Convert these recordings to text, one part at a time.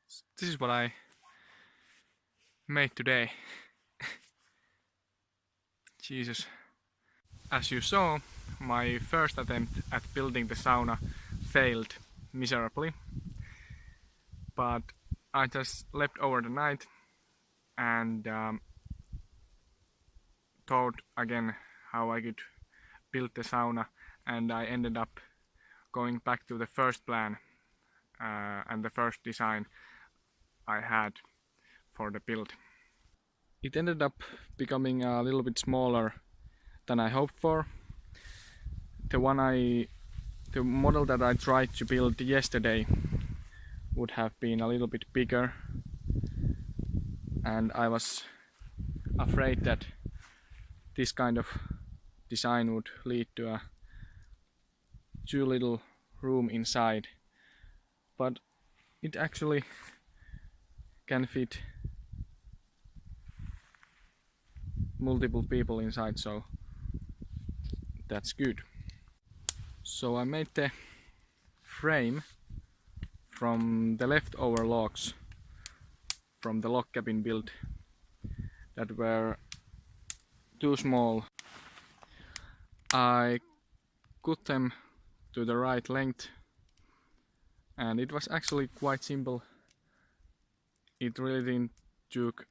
This is what I made today. Jesus. As you saw, my first attempt at building the sauna failed miserably. But I just slept over the night and thought again how I could build the sauna, and I ended up going back to the first plan and the first design I had for the build. It ended up becoming a little bit smaller than I hoped for. The model that I tried to build yesterday would have been a little bit bigger, and I was afraid that this kind of design would lead to a too little room inside, but it actually can fit multiple people inside, so that's good. So I made the frame from the leftover logs from the log cabin build that were too small. I cut them to the right length, and it was actually quite simple. It really didn't took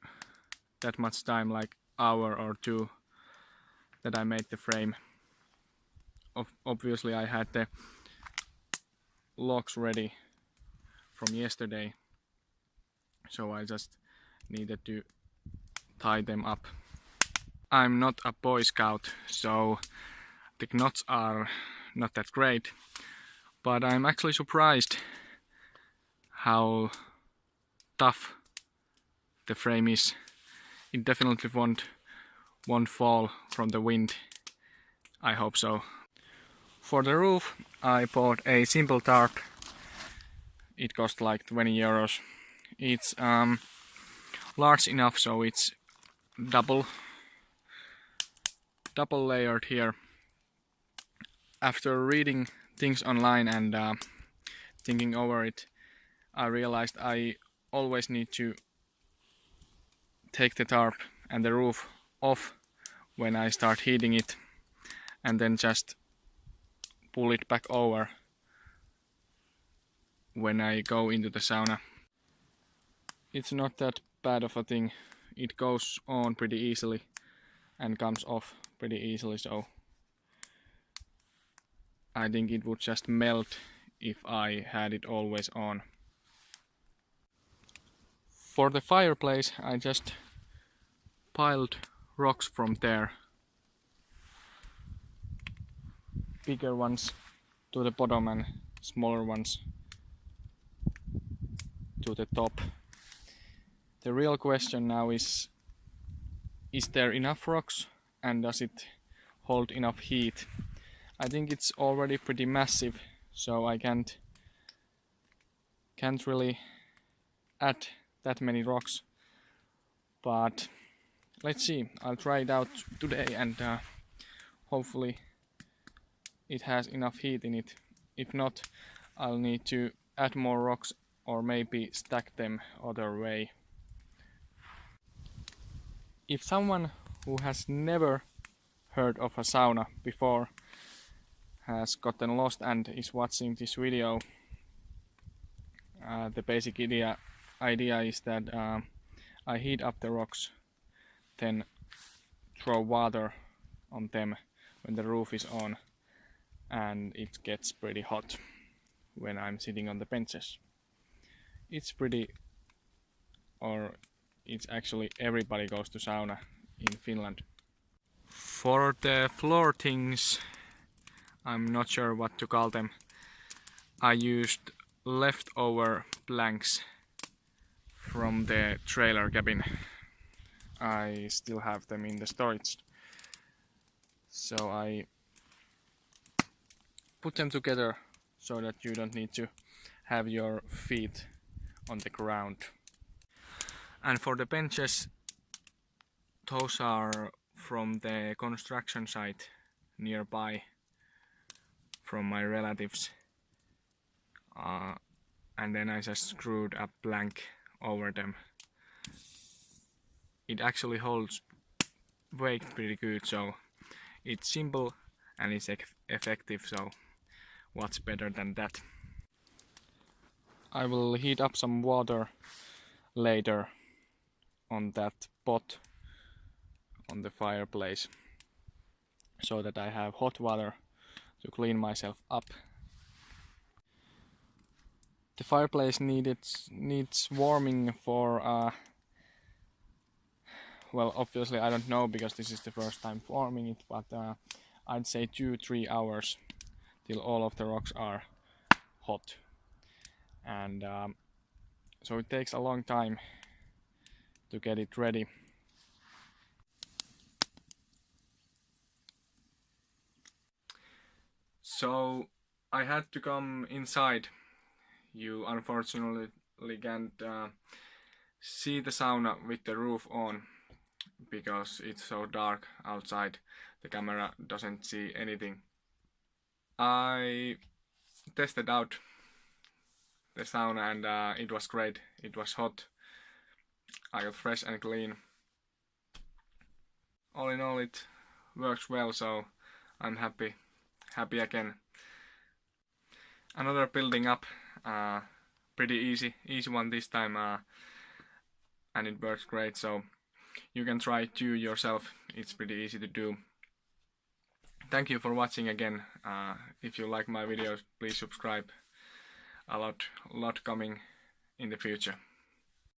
that much time, like hour or two, that I made the frame. Obviously I had the logs ready from yesterday, so I just needed to tie them up. I'm not a Boy Scout, so the knots are not that great, but I'm actually surprised how tough the frame is. It definitely won't fall from the wind. I hope so. For the roof I bought a simple tarp. It cost like 20 euros. It's large enough so it's double layered here. After reading things online and thinking over it, I realized I always need to take the tarp and the roof off when I start heating it, and then just pull it back over when I go into the sauna. It's not that bad of a thing. It goes on pretty easily and comes off pretty easily, so I think it would just melt if I had it always on. For the fireplace I just piled rocks from there. Bigger ones to the bottom and smaller ones to the top. The real question now is there enough rocks and does it hold enough heat? I think it's already pretty massive, so I can't really add that many rocks, but let's see. I'll try it out today and hopefully it has enough heat in it. If not, I'll need to add more rocks or maybe stack them other way. If someone who has never heard of a sauna before has gotten lost and is watching this video, the basic idea is that I heat up the rocks, then throw water on them when the roof is on, and it gets pretty hot when I'm sitting on the benches. It's actually everybody goes to sauna in Finland. For the floor things, I'm not sure what to call them. I used leftover planks from the trailer cabin. I still have them in the storage, so I put them together so that you don't need to have your feet on the ground. And for the benches, those are from the construction site nearby from my relatives, and then I just screwed a plank over them. It actually holds weight pretty good, so it's simple and it's effective, so what's better than that? I will heat up some water later on that pot on the fireplace so that I have hot water to clean myself up. The fireplace needs warming for well, obviously I don't know because this is the first time warming it, but I'd say 2-3 hours till all of the rocks are hot. And so it takes a long time to get it ready. So I had to come inside. You unfortunately can't see the sauna with the roof on because it's so dark outside. The camera doesn't see anything. I tested out the sauna and it was great. It was hot. I got fresh and clean. All in all, it works well, so I'm happy again. Another building up, pretty easy one this time, and it works great, so you can try it too yourself. It's pretty easy to do. Thank you for watching again. If you like my videos, please subscribe. A lot coming in the future.